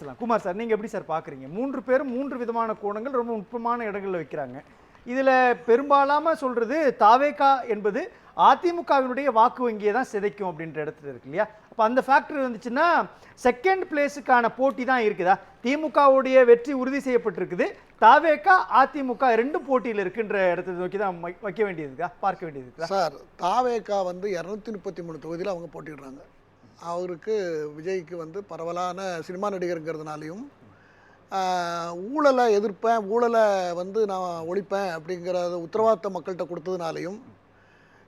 பேசலாம். குமார் சார், நீங்க எப்படி சார் பாக்குறீங்க? 3 பேரும் 3 விதமான கோணங்கள் ரொம்ப நுட்பமான இடங்கள்ல வைக்கிறாங்க. இதுல பெரும்பாலாம சொல்றது தாவேகா என்பது அதிமுகவினுடைய வாக்கு வங்கியை தான் சிதைக்கும் அப்படின்ற இடத்துல இருக்கு இல்லையா? அப்ப அந்த ஃபேக்டர் வந்துச்சுன்னா செகண்ட் பிளேஸுக்கான போட்டி தான் இருக்குதா? திமுகவுடைய வெற்றி உறுதி செய்யப்பட்டிருக்குது, தாவேகா அதிமுக ரெண்டும் போட்டியில் இருக்குன்ற இடத்தை நோக்கி தான் வைக்க வேண்டியதுக்கா, பார்க்க வேண்டியதுக்கா? சார், தாவேகா 233 தொகுதியில் அவங்க போட்டிடுறாங்க. அவருக்கு விஜய்க்கு பரவலான சினிமா நடிகருங்கிறதுனாலையும் ஊழலை எதிர்ப்பேன், ஊழலை நான் ஒழிப்பேன் அப்படிங்கிறத உத்தரவாதத்தை மக்கள்கிட்ட கொடுத்ததுனாலையும்,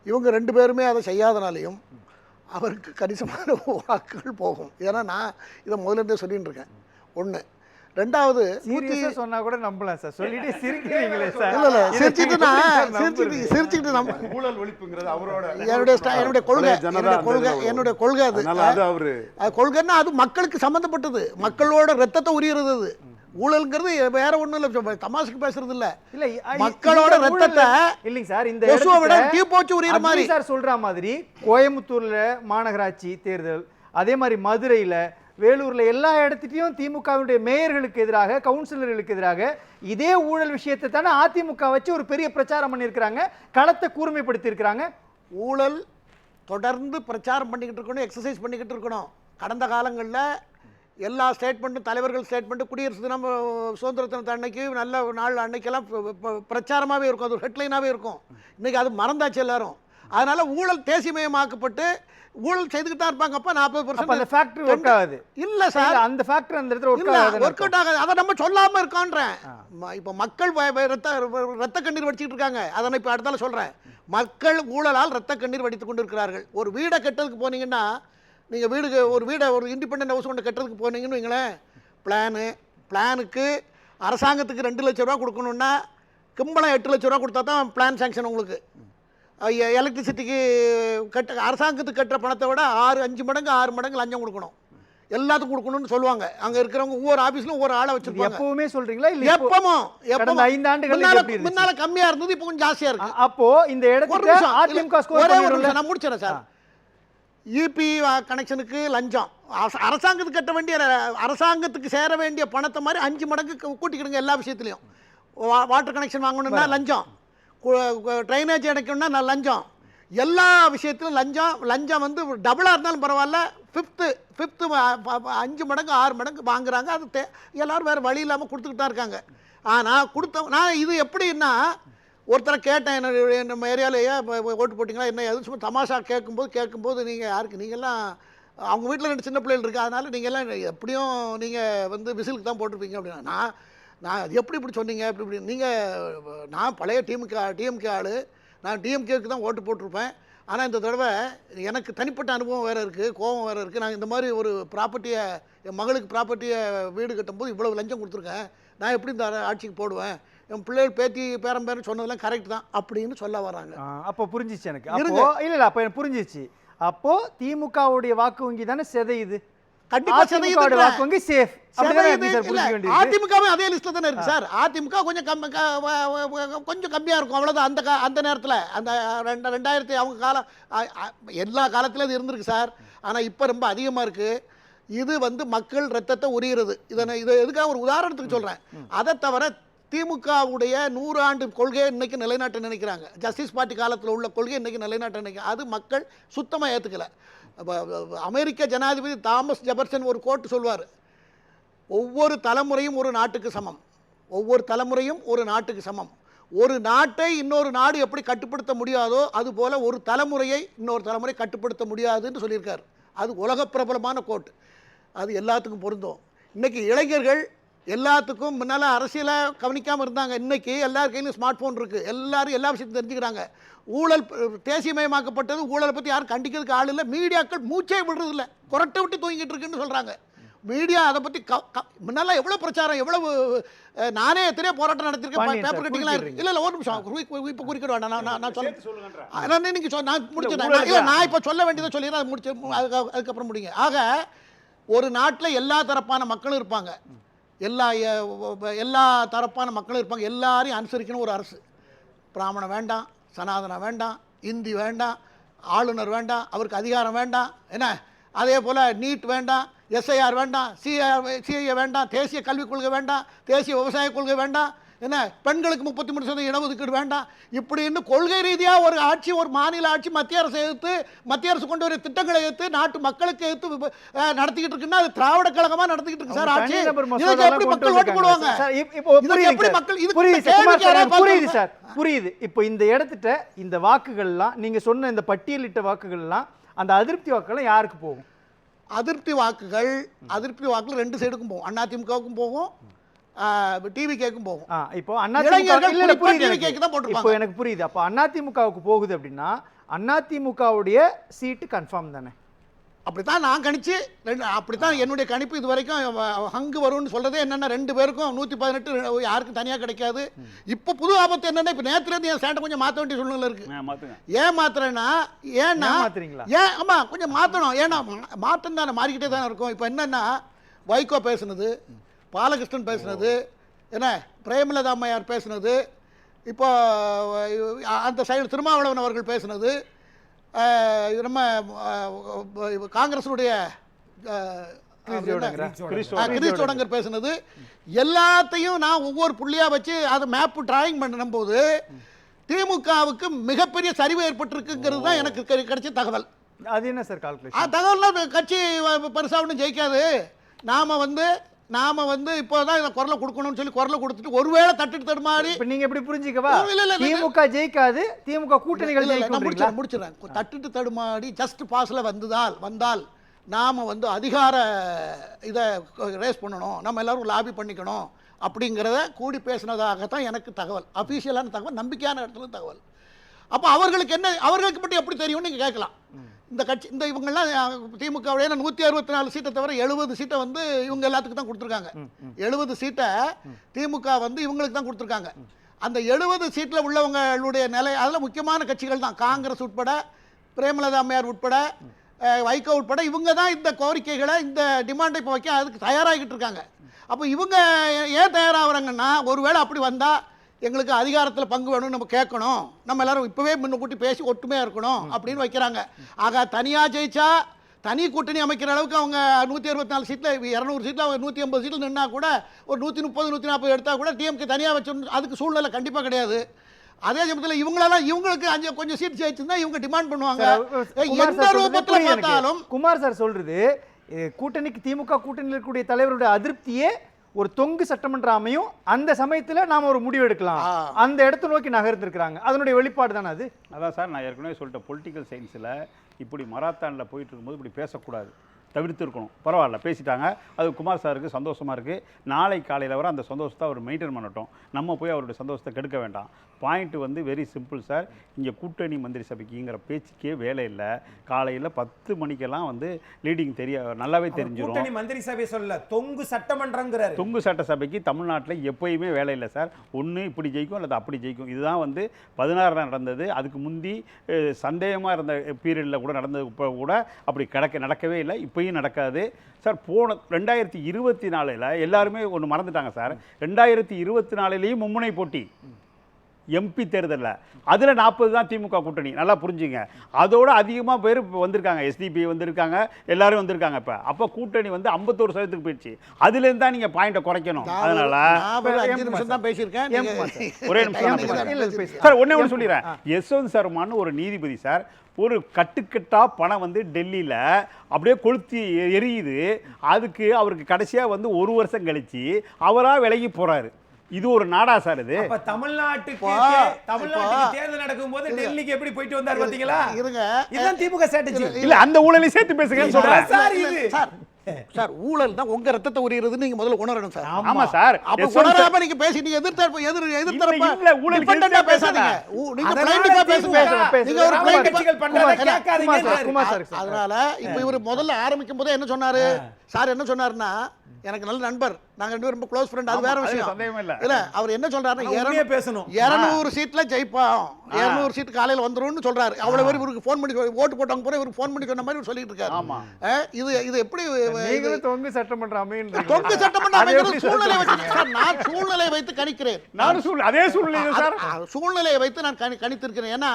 இவங்க 2 பேருமே அதை செய்யாதனாலையும் அவருக்கு கணிசமான வாக்குகள் போகும். ஏன்னா நான் இதை முதல்ல சொல்லிட்டு இருக்கேன். ஒன்று. ரெண்டாவது, சொன்னா கூட நம்பலாம் சார், சொல்லிட்டு சிரிக்கிறீங்களே சார். இல்ல சிரிச்சுட்டு நம்ம ஊழல் ஒழிப்புங்கிறது அவரோட என்னுடைய கொள்கை அது கொள்கைன்னா அது மக்களுக்கு சம்பந்தப்பட்டது, மக்களோட ரத்தத்தை உரியறது. அது ஊழல்ங்கிறது வேற ஒண்ணும் இல்ல, தமாசுக்கு பேசுறது இல்ல. மக்களோட ரத்தத்தை இல்லைங்க சார், இந்த தீப்போச்சு உரியற மாதிரி சார் சொல்ற மாதிரி கோயம்புத்தூர்ல மாநகராட்சி தேர்தல், அதே மாதிரி மதுரையில, வேலூர்ல எல்லா இடத்துலையும் திமுகவுடைய மேயர்களுக்கு எதிராக, கவுன்சிலர்களுக்கு எதிராக இதே ஊழல் விஷயத்தை தானே அதிமுக வச்சு ஒரு பெரிய பிரச்சாரம் பண்ணியிருக்கிறாங்க, களத்தை கூர்மைப்படுத்தி இருக்கிறாங்க. ஊழல் தொடர்ந்து பிரச்சாரம் பண்ணிக்கிட்டு இருக்கணும், எக்ஸசைஸ் பண்ணிக்கிட்டு இருக்கணும். கடந்த காலங்களில் எல்லா ஸ்டேட்மெண்ட்டும், தலைவர்கள் ஸ்டேட்மெண்ட்டு, குடியரசு தினம், சுதந்திர தினத்து அன்னைக்கு, நல்ல நாள் அன்னைக்கெல்லாம் பிரச்சாரமாகவே இருக்கும், அது ஒரு ஹெட்லைனாகவே இருக்கும். இன்றைக்கி அது மறந்தாச்சு எல்லாரும். அதனால் ஊழல் தேசியமயமாக்கப்பட்டு ஊழல் செய்துக்கிட்டு தான் இருப்பாங்க. அப்போ 40% அந்த ஃபேக்டரி ஒர்க் ஆகுது. இல்லை சார், அந்த ஃபேக்டரி அந்த இடத்துல ஒர்க் அவுட் ஆகாது. அதை நம்ம சொல்லாமல் இருக்கோன்றேன். இப்போ மக்கள் ரத்த கண்ணீர் வடிச்சிட்டு இருக்காங்க. அதை நான் இப்போ அடுத்தால சொல்கிறேன். மக்கள் ஊழலால் ரத்த கண்ணீர் வடித்து கொண்டு இருக்கிறார்கள். ஒரு வீடை கட்டுறதுக்கு போனீங்கன்னா, நீங்கள் ஒரு இண்டிபெண்டன்ட் ஹவுஸ் கொண்டு கட்டுறதுக்கு போனீங்கன்னு வைங்களேன், பிளானுக்கு அரசாங்கத்துக்கு 2 லட்ச ரூபா கொடுக்கணுன்னா கிம்பளம் 8 லட்ச ரூபா கொடுத்தா தான் பிளான் சாங்ஷன் உங்களுக்கு. எலக்ட்ரிசிட்டிக்கு அரசாங்கத்துக்கு கட்டுற பணத்தை விட 5 மடங்கு 6 மடங்கு லஞ்சம் கொடுக்கணும், எல்லாத்துக்கும் கொடுக்கணும்னு சொல்லுவாங்க. அங்கே இருக்கிறவங்க ஒவ்வொரு ஆஃபீஸ்லையும் ஒவ்வொரு ஆளை வச்சிருப்பாங்க. எப்பவுமே சொல்றீங்களா? இல்லை, எப்பவும் 5 ஆண்டுகள் முன்னால கம்மியாக இருந்தது, இப்போ கொஞ்சம் ஜாஸ்தியாக இருக்கு. அப்போ இந்த இடத்துல நான் முடிச்சிடறேன் சார். ஈபி கனெக்ஷனுக்கு லஞ்சம், அரசாங்கத்துக்கு கட்ட வேண்டிய, அரசாங்கத்துக்கு சேர வேண்டிய பணத்தை மாதிரி 5 மடங்கு கூட்டிக்கிடுங்க எல்லா விஷயத்துலையும். வாட்டர் கனெக்ஷன் வாங்கணும்னா லஞ்சம், ட்ரைனேஜ் அடைக்கணும்னா லஞ்சம், எல்லா விஷயத்திலும் லஞ்சம் டபுளாக இருந்தாலும் பரவாயில்ல, ஃபிஃப்த்து 5 மடங்கு 6 மடங்கு வாங்குறாங்க. அது எல்லோரும் வேறு வழி இல்லாமல் கொடுத்துக்கிட்டு தான் இருக்காங்க. ஆனால் நான் இது எப்படின்னா, ஒருத்தரை கேட்டேன், நம்ம ஏரியாவிலேயே ஓட்டு போட்டிங்களா என்ன எதுவும் சும்மா தமாஷா கேட்கும்போது நீங்கள் யாருக்கு, நீங்கள்லாம் அவங்க வீட்டில் 2 சின்ன பிள்ளைகள் இருக்குது, அதனால் நீங்கள்லாம் எப்படியும் நீங்கள் விசிலுக்கு தான் போட்டிருப்பீங்க அப்படின்னா, நான் எப்படி சொன்னீங்க இப்படி நீங்கள், நான் பழைய டிஎம்கே ஆள், நான் டிஎம்கேக்கு தான் ஓட்டு போட்டிருப்பேன். ஆனால் இந்த தடவை எனக்கு தனிப்பட்ட அனுபவம் வேறு இருக்குது, கோபம் வேறு இருக்குது. நான் இந்த மாதிரி ஒரு ப்ராப்பர்ட்டியை, என் மகளுக்கு ப்ராப்பர்ட்டியை வீடு கட்டும்போது இவ்வளோ லஞ்சம் கொடுத்துருக்கேன், நான் எப்படி இந்த ஆட்சிக்கு போடுவேன், என் பிள்ளைகள் பேத்தி பேரம்பேரன்னு சொன்னதெல்லாம் கரெக்ட் தான் அப்படின்னு சொல்ல வராங்க. அப்போ புரிஞ்சிச்சு எனக்கு. அப்போ இல்லை அப்போ எனக்கு புரிஞ்சிச்சு. அப்போ திமுகவுடைய வாக்கு வங்கி தானே சிதையுது, கண்டிப்பா வாக்கு வங்கி சேஃப். அதிமுகவே அதே லிஸ்ட்ல தானே இருக்கு சார். அதிமுக கொஞ்சம் கம்மியா இருக்கும், அவ்வளவுதான். அந்த நேரத்தில் அந்த 2000 அவங்க காலம், எல்லா காலத்திலும் இது இருந்திருக்கு சார். ஆனா இப்ப ரொம்ப அதிகமா இருக்கு. இது மக்கள் ரத்தத்தை உரிகிறது. இதை எதுக்காக ஒரு உதாரணத்துக்கு சொல்றேன். அதை தவிர திமுகவுடைய 100 ஆண்டு கொள்கையை இன்னைக்கு நிலைநாட்ட நினைக்கிறாங்க. ஜஸ்டிஸ் பார்ட்டி காலத்தில் உள்ள கொள்கை இன்னைக்கு நிலைநாட்ட நினைக்கிறாங்க. அது மக்கள் சுத்தமாக ஏற்றுக்கல. அமெரிக்க ஜனாதிபதி தாமஸ் ஜெபர்சன் ஒரு கோட் சொல்வார், ஒவ்வொரு தலைமுறையும் ஒரு நாட்டுக்கு சமம், ஒவ்வொரு தலைமுறையும் ஒரு நாட்டுக்கு சமம். ஒரு நாட்டை இன்னொரு நாடு எப்படி கட்டுப்படுத்த முடியாதோ அதுபோல் ஒரு தலைமுறையை இன்னொரு தலைமுறை கட்டுப்படுத்த முடியாதுன்னு சொல்லியிருக்கார். அது உலக பிரபலமான கோட், அது எல்லாத்துக்கும் பொருந்தும். இன்றைக்கி இளைஞர்கள் எல்லாத்துக்கும் முன்னால் அரசியலை கவனிக்காமல் இருந்தாங்க, இன்றைக்கி எல்லார் கையிலும் ஸ்மார்ட் ஃபோன் இருக்குது, எல்லாரும் எல்லா விஷயத்தையும் தெரிஞ்சுக்கிறாங்க. ஊழல் தேசியமயமாக்கப்பட்டது, ஊழலை பற்றி யாரும் கண்டிக்கிறதுக்கு ஆள் இல்லை, மீடியாக்கள் மூச்சே விடுறதில்லை, குரட்டை விட்டு தூங்கிட்டு இருக்குன்னு சொல்கிறாங்க. மீடியா அதை பற்றி முன்னெல்லாம் எவ்வளோ பிரச்சாரம், எவ்வளவு, நானே எத்தனையோ போராட்டம் நடத்திருக்கேன், பேப்பர் கட்டிங்லாம் இருக்குது. இல்லை ஒரு நிமிஷம், இப்போ குறிக்கிட வேண்டாம், நான் சொல்லுங்கள், நீங்கள் நான் முடிச்சிட்டேன். நான் இப்போ சொல்ல வேண்டியதை சொல்லிடுறேன், அது முடிச்சு அதுக்கப்புறம் முடிங்க. ஆக ஒரு நாட்டில் எல்லா தரப்பான மக்களும் இருப்பாங்க, எல்லா தரப்பான மக்களும் இருப்பாங்க. எல்லாரையும் அனுசரிக்கணும் ஒரு அரசு. பிராமணம் வேண்டாம், சனாதனம் வேண்டாம், இந்தி வேண்டாம், ஆளுநர் வேண்டாம், அவருக்கு அதிகாரம் வேண்டாம், என்ன அதே போல் நீட் வேண்டாம், எஸ்ஐஆர் வேண்டாம், சிஐஏ வேண்டாம், தேசிய கல்விக் கொள்கை வேண்டாம், தேசிய விவசாய கொள்கை வேண்டாம், என்ன பெண்களுக்கு 33% இடஒதுக்கீடு வேண்டாம், இப்படின்னு கொள்கை ரீதியாக ஒரு ஆட்சி, ஒரு மாநில ஆட்சி மத்திய அரசு எதிர்த்து, மத்திய அரசு கொண்டு வர திட்டங்களை எதிர்த்து, நாட்டு மக்களுக்கு எதிர்த்து நடத்திக்கிட்டு இருக்குன்னா அது திராவிட கழகமா நடத்திக்கிட்டு இருக்கு சார் ஆட்சி. இதுக்கு எப்படி மக்கள் ஓட்டு போடுவாங்க? இதுக்கு எப்படி மக்கள் புரியுது சார், புரியுது. இப்போ இந்த இடத்துட்ட இந்த வாக்குகள்லாம் நீங்க சொன்ன இந்த பட்டியலிட்ட வாக்குகள்லாம் அந்த அதிருப்தி வாக்குகள் யாருக்கு போகும்? அதிருப்தி வாக்குகள் 2 சைடுக்கும் போகும். அதிமுகவுக்கும் போகும், டிவி கேக்கும் போகும். இப்போ இப்போ எனக்கு புரியுது. அப்போ அதிமுகவுக்கு போகுது அப்படின்னா அதிமுகவுடைய சீட்டு கன்ஃபார்ம் தானே? அப்படித்தான் நான் கணிச்சு, அப்படித்தான் என்னுடைய கணிப்பு இது வரைக்கும் ஹங்கு வரும்னு சொல்றதே என்னன்னா 2 பேருக்கும் 118 யாருக்கும் தனியா கிடைக்காது. இப்போ புது ஆபத்து என்னன்னா, இப்போ நேத்துல இருந்து என் சேட்டை கொஞ்சம் மாற்ற வேண்டிய சூழ்நிலை இருக்கு. ஏன் மாத்துறேன்னா, ஏன்னா ஏன் ஆமா கொஞ்சம் மாற்றணும். ஏன்னா மாற்றம் தானே, மாறிக்கிட்டே தானே இருக்கும். இப்போ என்னன்னா, வைகோ பேசுனது, பாலகிருஷ்ணன் பேசுனது, என்ன பிரேமலதா அம்மையார் பேசுனது, இப்போ அந்த சைடு திருமாவளவன் அவர்கள் பேசுனது, நம்ம காங்கிரஸுடைய கிரீஷ் சோடங்கர் பேசுனது, எல்லாத்தையும் நான் ஒவ்வொரு புள்ளியா வச்சு அதை மேப் டிராயிங் பண்ணும் போது திமுகவுக்கு மிகப்பெரிய சரிவு ஏற்பட்டிருக்குங்கிறது தான் எனக்கு கிடைச்ச தகவல். அது என்ன சார் கால்குலேஷன்? தகவல்லாம் கட்சி பெருசா ஒன்றும் ஜெயிக்காது. நாம வந்து இப்போதான் இதை குரலை கொடுக்கணும்னு சொல்லி குரலை கொடுத்துட்டு ஒருவேளை தட்டுட்டு தடுமாறி, நீங்க எப்படி புரிஞ்சுக்கவா? திமுக ஜெயிக்காது, திமுக கூட்டணிகள் முடிச்சிடறேன். தட்டுட்டு தடுமாறி ஜஸ்ட் பாஸ்ல வந்தால் நாம வந்து அதிகார இதை ரேஸ் பண்ணணும், நம்ம எல்லாரும் லாபி பண்ணிக்கணும் அப்படிங்கிறத கூடி பேசினதாகத்தான் எனக்கு தகவல், அபிஷியலான தகவல், நம்பிக்கையான இடத்துல தகவல். அப்போ அவர்களுக்கு மட்டும் எப்படி தெரியும்னு நீங்க கேட்கலாம். இந்த கட்சி இவங்கெல்லாம் திமுகவுடைய 164 சீட்டை தவிர 70 சீட்டை வந்து இவங்க எல்லாத்துக்கும் தான் கொடுத்துருக்காங்க. 70 சீட்டை திமுக வந்து இவங்களுக்கு தான் கொடுத்துருக்காங்க. அந்த 70 சீட்டில் உள்ளவங்களுடைய நிலை, அதில் முக்கியமான கட்சிகள் தான், காங்கிரஸ் உட்பட, பிரேமலதா அம்மையார் உட்பட, வைகோ உட்பட, இவங்க தான் இந்த கோரிக்கைகளை, இந்த டிமாண்டை இப்போ வைக்க அதுக்கு தயாராகிட்டு இருக்காங்க. அப்போ இவங்க ஏன் தயாராகிறாங்கன்னா, ஒருவேளை அப்படி வந்தால் எங்களுக்கு அதிகாரத்தில் பங்கு வேணும்னு நம்ம கேட்கணும், நம்ம எல்லாரும் இப்போவே முன்னுக்கூட்டி பேசி ஒற்றுமையாக இருக்கணும் அப்படின்னு வைக்கிறாங்க. ஆக தனியாக ஜெயிச்சா, தனி கூட்டணி அமைக்கிற அளவுக்கு அவங்க 164 சீட்டில் 200 சீட்டில் அவங்க 180 சீட்டில் நின்னா கூட, ஒரு 130 140 எடுத்தால் கூட டிஎம்கே தனியாக வச்சு அதுக்கு சூழ்நிலை கண்டிப்பாக கிடையாது. அதே சமயத்தில் இவங்களுக்கு கொஞ்சம் சீட் ஜெயிச்சிருந்தா இவங்க டிமாண்ட் பண்ணுவாங்க. எந்த ரூபத்தில் பார்த்தாலும் குமார் சார் சொல்றது, கூட்டணிக்கு திமுக கூட்டணியில் இருக்கக்கூடிய தலைவருடைய அதிருப்தியே ஒரு தொங்கு சட்டமன்ற அமையும், அந்த சமயத்துல நாம ஒரு முடிவு எடுக்கலாம், அந்த இடத்தை நோக்கி நகர்ந்திருக்கிறாங்க. அதனுடைய வெளிப்பாடு தானே அது. அதான் சார், நான் ஏற்கனவே சொல்லிட்டேன், பொலிட்டிக்கல் சயின்ஸில் இப்படி மராத்தானில் போயிட்டு இருக்கும்போது இப்படி பேசக்கூடாது, தவிர்த்து இருக்கணும். பரவாயில்ல, பேசிட்டாங்க, அது குமார் சாருக்கு சந்தோஷமாக இருக்குது. நாளை காலையில் வர அந்த சந்தோஷத்தை அவர் மெயின்டைன் பண்ணட்டும், நம்ம போய் அவருடைய சந்தோஷத்தை கெடுக்க வேண்டாம். பாயிண்ட் வந்து வெரி சிம்பிள் சார், இங்கே கூட்டணி மந்திரி சபைக்குங்கிற பேச்சுக்கே வேலை இல்லை. காலையில் 10 மணிக்கெல்லாம் வந்து லீடிங் நல்லாவே தெரிஞ்சிடும். கூட்டணி மந்திரி சபை சொல்ல, தொங்கு சட்டமன்றங்கிறார். தொங்கு சட்ட சபைக்கு தமிழ்நாட்டில் எப்பயுமே வேலை இல்லை சார். ஒன்று இப்படி ஜெயிக்கும் அல்லது அப்படி ஜெயிக்கும். இதுதான் வந்து 16 நடந்தது. அதுக்கு முந்தி சந்தேகமாக இருந்த பீரியடில் கூட நடந்தது கூட அப்படி நடக்கவே இல்லை, இப்பயும் நடக்காது சார். போன 2024 எல்லாருமே ஒன்று மறந்துட்டாங்க சார். 2024 மும்முனை போட்டி எம்பி தேர்தலில், அதில் 40 தான் திமுக கூட்டணி, நல்லா புரிஞ்சுங்க. அதோட அதிகமாக பேர் வந்திருக்காங்க, எஸ்டிபி வந்திருக்காங்க, எல்லாரும் வந்திருக்காங்க. அப்போ கூட்டணி வந்து 51% போயிடுச்சு. அதுலேருந்து தான் நீங்கள் பாயிண்ட்டை குறைக்கணும். அதனால தான் பேசியிருக்கேன். ஒரே நிமிஷம் சார், ஒன்று சொல்லிடுறேன். யஸ்வந்த் சர்மான்னு ஒரு நீதிபதி சார், ஒரு கட்டுக்கட்டா பணம் வந்து டெல்லியில் அப்படியே கொளுத்தி எரியுது. அதுக்கு அவருக்கு கடைசியாக வந்து 1 வருஷம் கழிச்சு அவராக விலகி போகிறாரு. இது ஒரு நாடா சார்? இது தமிழ்நாட்டுக்கு தேர்தல் நடக்கும் போது டெல்லிக்கு எப்படி போயிட்டு வந்தார் பாத்தீங்களா? இதுதான் திமுக ஸ்ட்ராட்டஜி. இல்ல, அந்த ஊழலை சேர்த்து பேசுங்கன்னு சொல்றேன் சார். இது சார், ஊழல் தான் உங்க ரத்தத்தை உரியுறது நீங்க முதல்ல உணரணும் சார். ஆமா சார், அப்ப உணராம நீங்க பேசி நீங்க எதிர்த்தரப்பு இல்ல, ஊழல் டிபெண்டன்ட்டா பேசாதீங்க. நீங்க பிளைண்டா பேசுங்க. நீங்க ஒரு பிளைண்ட் கட்சிகள் பண்றத கேட்காதீங்க. அதனால இப்ப இவர் முதல்ல ஆரம்பிக்கும் போதே என்ன சொன்னாரு சார்? என்ன சொன்னாருன்னா, எனக்கு நல்ல நண்பர், நாங்க 2 பேரும் ரொம்ப க்ளோஸ் ஃப்ரெண்ட், அது வேற விஷயம் இல்ல. அவர் என்ன சொல்றாருன்னா, 200 சீட்ல ஜெயிப்போம், 200 சீட் காலையில வந்துரும்னு சொல்றாரு. அவ்வளவு பேர் இவருக்கு ஃபோன் பண்ணி ஓட்டு போட்டவங்க பூரா இவருக்கு ஃபோன் பண்ணி சொன்ன மாதிரி சொல்லிட்டு இருக்காரு. இது எப்படி தொங்கு சட்டமன்ற அமையும்? தொங்கு சட்டமன்ற அமையும் சூழ்நிலை வச்சு நான் சூழ்நிலையை வைத்து கணிக்கிறேன். அதே சூழ்நிலை சார், சூழ்நிலையை வைத்து நான் கணித்திருக்கிறேன். ஏன்னா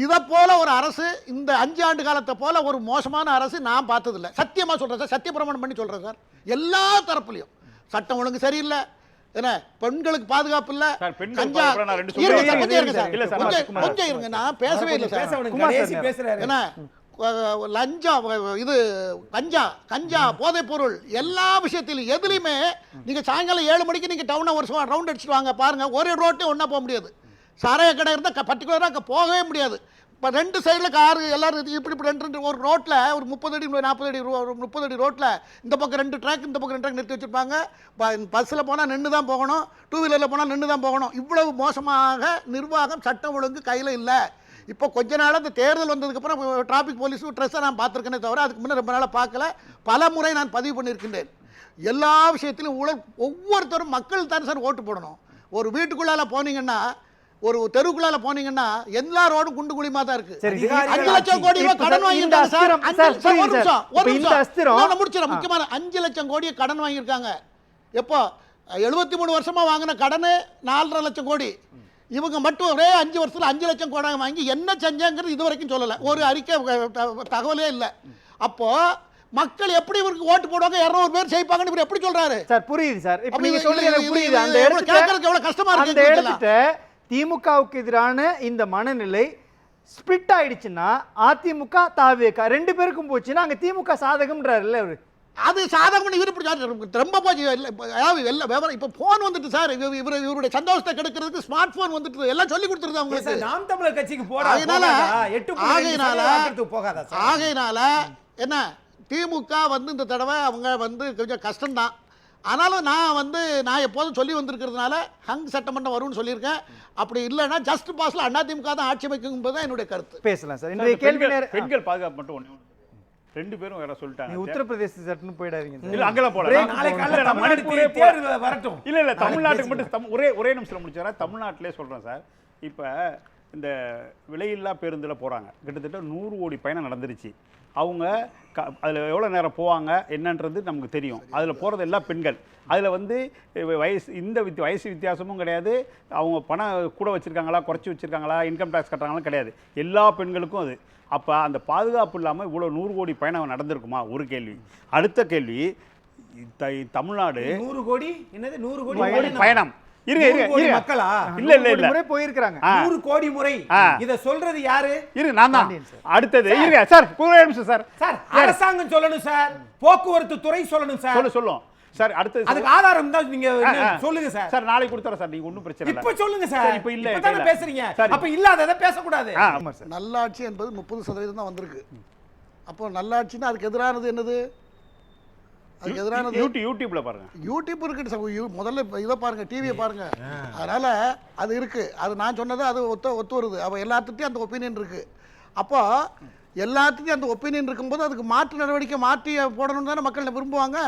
இதை போல ஒரு அரசு இந்த 5 ஆண்டு காலத்தை போல ஒரு மோசமான அரசு நான் பார்த்ததில்லை. சத்தியமா சொல்றேன் சார், சத்திய பிரமாணம் பண்ணி சொல்றேன் சார். எல்லா தரப்புலையும் சட்டம் ஒழுங்கு சரியில்லை, என்ன பெண்களுக்கு பாதுகாப்பு இல்ல, கஞ்சா கொஞ்சம் இருங்க, நான் பேசவே இல்லை சார். என்ன லஞ்சம், இது கஞ்சா போதைப் பொருள் எல்லா விஷயத்திலும் எதுலையுமே நீங்க சாயங்காலம் 7 மணிக்கு நீங்க டவுனை ஒரு ரவுண்ட் அடிச்சுட்டு வாங்க பாருங்க, ஒரே ரோட்டே ஒன்றா போக முடியாது. சாராய கடை இருந்தால் பர்டிகுலராக போகவே முடியாது. இப்போ 2 சைடில் காரு எல்லாரும் இப்படி 2 ஒரு ரோட்டில் ஒரு 30 அடி 40 அடி 30 அடி ரோட்டில் இந்த பக்கம் 2 ட்ராக் இந்த பக்கம் 2 ட்ராக் நிறுத்தி வச்சுருப்பாங்க. பஸ்ஸில் போனால் நின்று தான் போகணும், 2 வீலரில் போனால் நின்று தான் போகணும். இவ்வளவு மோசமாக நிர்வாகம் சட்டம் ஒழுங்கு கையில் இல்லை. இப்போ கொஞ்ச நாள் அந்த தேர்தல் வந்ததுக்கப்புறம் டிராஃபிக் போலீஸ் ட்ரெஸ்ஸை நான் பார்த்துருக்கேனே தவிர அதுக்கு முன்னே ரொம்ப நாளாக பார்க்கல. பல முறை நான் பதிவு பண்ணியிருக்கின்றேன். எல்லா விஷயத்திலும் ஊழல். ஒவ்வொருத்தரும் மக்கள் தானே சார் ஓட்டு போடணும். ஒரு வீட்டுக்குள்ளால போனீங்கன்னா, ஒரு தெருவுக்குள்ளால போனீங்கன்னா எல்லா ரோடும் குண்டு குழிமா தான் இருக்கு. 5 லட்சம் கோடி ரூபாய் கடன் வாங்கியிருக்காங்க சார். முடிச்சிடும். முக்கியமான 5 லட்சம் கோடியை கடன் வாங்கியிருக்காங்க. எப்போ 73 வருஷமா வாங்கின கடன் 4.5 லட்சம் கோடி. இவங்க மட்டும் ஒரே 5 வருஷத்துல 5 லட்சம் கோடி வாங்கி என்ன செஞ்சாங்கிறது இது வரைக்கும் சொல்லல, ஒரு அறிக்கை தகவலே இல்லை. அப்போ மக்கள் எப்படி இவருக்கு ஓட்டு போடுவாங்க, 200 பேர் ஜெயிப்பாங்கன்னு எப்படி சொல்றாரு சார்? புரியுது சார், இப்ப நீங்க சொல்றது எனக்கு புரியுது. அந்த இடத்துக்கு எவ்வளவு கஷ்டமா அந்த இடத்துக்கு திமுகவுக்கு எதிரான இந்த மனநிலை ஸ்பிளிட் ஆயிடுச்சுன்னா அதிமுக தாவேகா 2 பேருக்கும் போச்சுன்னா அங்க திமுக சாதகம்ன்றாருல்ல அவரு. அது சாதகம் ரொம்ப போச்சு. இப்போ போன் வந்துட்டு சார், இவருடைய சந்தோஷத்தை கெடுக்கிறதுக்கு ஸ்மார்ட் போன் வந்துட்டு எல்லாம் சொல்லி கொடுத்துருது அவங்களுக்கு. நாம் தமிழர் கட்சிக்கு ஆகையினால என்ன திமுக வந்து இந்த தடவை அவங்க வந்து கொஞ்சம் கஷ்டம்தான். ஆனாலும் நான் எப்போதும் சொல்லி வந்திருக்கிறதுனால ஹங் சட்டமன்றம் வரும்னு சொல்லியிருக்கேன். அப்படி இல்லைன்னா ஜஸ்ட் பாஸ்ல அதிமுக தான் ஆட்சி அமைக்கும் தான் என்னுடைய கருத்து. பேசலாம் சார். இன்றைய கேள்வி பெண்கள் பாதுகாப்பு மட்டும் ஒண்ணு 2 பேரும் வேற சொல்லிட்டாங்க. உத்தரப்பிரதேச சட்டன்னு போயிடாதீங்க. இல்ல அங்கெல்லாம் போல. நாளை காலையில மணிப்பூரே தேர்தல் வரட்டும். இல்ல தமிழ்நாட்டுக்கு மட்டும் ஒரே நிமிஷம் முடிச்சறா. தமிழ்நாட்டிலே சொல்றேன் சார். இப்ப இந்த விலையில்லா பேருந்துல போறாங்க. கிட்டத்தட்ட 100 கோடி பயணம் நடந்துருச்சு. அவங்க அதில் எவ்வளோ நேரம் போவாங்க என்னன்றது நமக்கு தெரியும். அதில் போகிறது எல்லாம் பெண்கள். அதில் வந்து வயசு வித்தியாசமும் கிடையாது. அவங்க பணம் கூட வச்சுருக்காங்களா குறைச்சி வச்சுருக்காங்களா இன்கம் டேக்ஸ் கட்டுறாங்களா கிடையாது. எல்லா பெண்களுக்கும் அது. அப்போ அந்த பாதுகாப்பு இல்லாமல் இவ்வளோ 100 கோடி பயணம் நடந்திருக்குமா? ஒரு கேள்வி. அடுத்த கேள்வி, தமிழ்நாடு 100 கோடி என்னது 100 கோடி பயணம் மக்களா? இல்ல முறை போயிருக்காங்க. 100 கோடி முறை. இத சொல்றது யாரு? நான் தான். அடுத்தது சார், சார் அரசாங்கம் சொல்லணும் சார், போக்குவரத்து துறை சொல்லணும் சார். சொல்லும் சார். அடுத்தது அதுக்கு ஆதாரம் தான் நீங்க சொல்லுங்க சார். சார் நாளைக்கு கொடுத்துறேன் சார், நீங்க ஒண்ணும் பிரச்சனை இல்ல. இப்ப சொல்லுங்க சார். இப்ப இல்ல இப்ப பேசுறீங்க. அப்ப இல்லாதத பேசக்கூடாது. நல்லாட்சி என்பது 30% தான் வந்திருக்கு. அப்போ நல்லாட்சினா அதுக்கு எதிரானது என்னது? அதுக்கு எதிரானது யூடியூப்ல பாருங்க. யூடியூப் இருக்கு சார். முதல்ல இதை பாருங்க, டிவியை பாருங்க. அதனால அது இருக்கு. அது நான் சொன்னது அது ஒத்து வருது. அப்போ எல்லாத்துட்டையும் அந்த ஒப்பீனியன் இருக்கு. அப்போ எல்லாத்துட்டையும் அந்த ஒப்பீனியன் இருக்கும்போது அதுக்கு மாற்று நடவடிக்கை மாற்றி போடணும்னு தானே மக்கள் விரும்புவாங்க.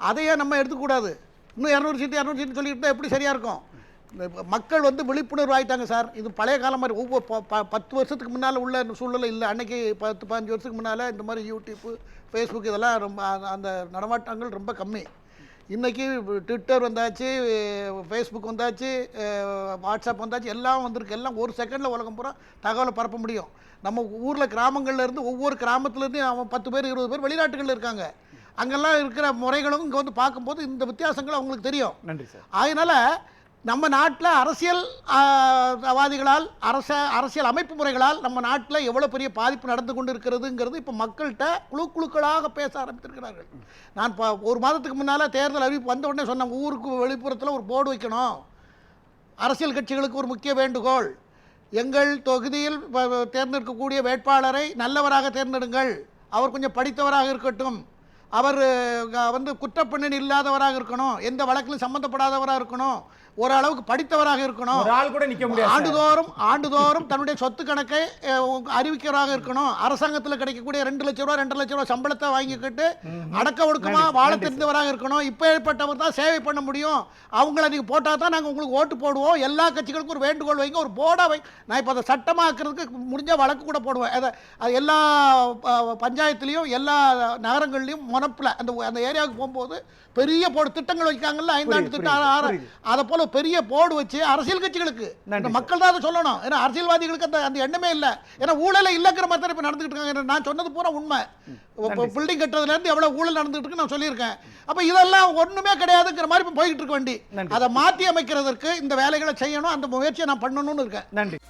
அதையே நம்ம எடுத்துக்கூடாது. இன்னும் 200 சீட்டு சொல்லிட்டு எப்படி சரியா இருக்கும்? மக்கள் வந்து விழிப்புணர்வு ஆயிட்டாங்க சார். இது பழைய காலம் மாதிரி ஒவ்வொரு 10 வருஷத்துக்கு முன்னால் உள்ள சூழ்நிலை இல்லை. அன்னைக்கு 10-15 வருஷத்துக்கு முன்னால் இந்த மாதிரி யூடியூப்பு ஃபேஸ்புக் இதெல்லாம் ரொம்ப அந்த நடமாட்டங்கள் ரொம்ப கம்மி. இன்றைக்கி ட்விட்டர் வந்தாச்சு, ஃபேஸ்புக் வந்தாச்சு, வாட்ஸ்அப் வந்தாச்சு, எல்லாம் வந்திருக்கு. எல்லாம் ஒரு செகண்டில் உலகம் பூரா தகவலை பரப்ப முடியும். நம்ம ஊரில் கிராமங்கள்லேருந்து ஒவ்வொரு கிராமத்துலேருந்து அவன் 10 பேர் 20 பேர் வெளிநாட்டுகளில் இருக்காங்க. அங்கெல்லாம் இருக்கிற முறைகளும் இங்கே வந்து பார்க்கும்போது இந்த வித்தியாசங்கள் அவங்களுக்கு தெரியும். நன்றி சார். அதனால் நம்ம நாட்டில் அரசியல்வாதிகளால் அரசியல் அமைப்பு முறைகளால் நம்ம நாட்டில் எவ்வளோ பெரிய பாதிப்பு நடந்து கொண்டு இருக்கிறதுங்கிறது இப்போ மக்கள்கிட்ட குழுக்களாக பேச ஆரம்பித்திருக்கிறார்கள். நான் ஒரு மாதத்துக்கு முன்னால் தேர்தல் அறிவிப்பு வந்த உடனே சொன்னேன், ஊருக்கு வெளிப்புறத்தில் ஒரு போர்டு வைக்கணும். அரசியல் கட்சிகளுக்கு ஒரு முக்கிய வேண்டுகோள், எங்கள் தொகுதியில் தேர்ந்தெடுக்கக்கூடிய வேட்பாளரை நல்லவராக தேர்ந்தெடுங்கள், அவர் கொஞ்சம் படித்தவராக இருக்கட்டும், அவர் வந்து குற்றப்பின்னணி இல்லாதவராக இருக்கணும், எந்த வழக்கிலும் சம்பந்தப்படாதவராக இருக்கணும், ஓரளவுக்கு படித்தவராக இருக்கணும், ஒரு ஆள் கூட நிக்க முடியாது, ஆண்டுதோறும் தன்னுடைய சொத்து கணக்கை அறிவிக்கிறவராக இருக்கணும், அரசாங்கத்தில் கிடைக்கக்கூடிய 2 லட்சம் ரூபா 2.5 லட்சம் ரூபா சம்பளத்தை வாங்கிக்கிட்டு அடக்க ஒடுக்கமா வாழ தெரிந்தவராக இருக்கணும். இப்பேற்பட்டவர் தான் சேவை பண்ண முடியும். அவங்கள நீங்க போட்டா தான் நாங்கள் உங்களுக்கு ஓட்டு போடுவோம். எல்லா கட்சிகளுக்கும் ஒரு வேண்டுகோள் வைங்க, ஒரு போர்டா வை. நான் இப்போ அதை சட்டமாக்குறதுக்கு முடிஞ்ச வழக்கு கூட போடுவேன். அதை எல்லா பஞ்சாயத்துலேயும் எல்லா நகரங்கள்லையும் முனப்புல அந்த ஏரியாவுக்கு போகும்போது பெரிய போர்டு திட்டங்கள் வைக்காங்கல்ல, 5 ஆண்டு புரியுது, திட்டம், 6 புரியுது. அதை போல பெரிய போர்டு வச்சு அரசியல் கட்சிகளுக்கு நன்றி இந்த மக்கள் தான் அதை சொல்லணும். ஏன்னா அரசியல்வாதிகளுக்கு அந்த எண்ணமே இல்லை. ஏன்னா ஊழல இல்லைங்கிற மாதிரி தான் இப்போ நடந்துகிட்டு இருக்காங்க. நான் சொன்னது பூரா உண்மை. பில்டிங் கட்டுறதுல இருந்து எவ்வளவு ஊழல் நடந்துட்டு இருக்கு நான் சொல்லியிருக்கேன். அப்ப இதெல்லாம் ஒண்ணுமே கிடையாதுங்கிற மாதிரி இப்போ போய்கிட்டு இருக்க வேண்டி நன்றி. அதை மாற்றி அமைக்கிறதுக்கு இந்த வேலைகளை செய்யணும், அந்த முயற்சியை நான் பண்ணணும்னு இருக்கேன். நன்றி.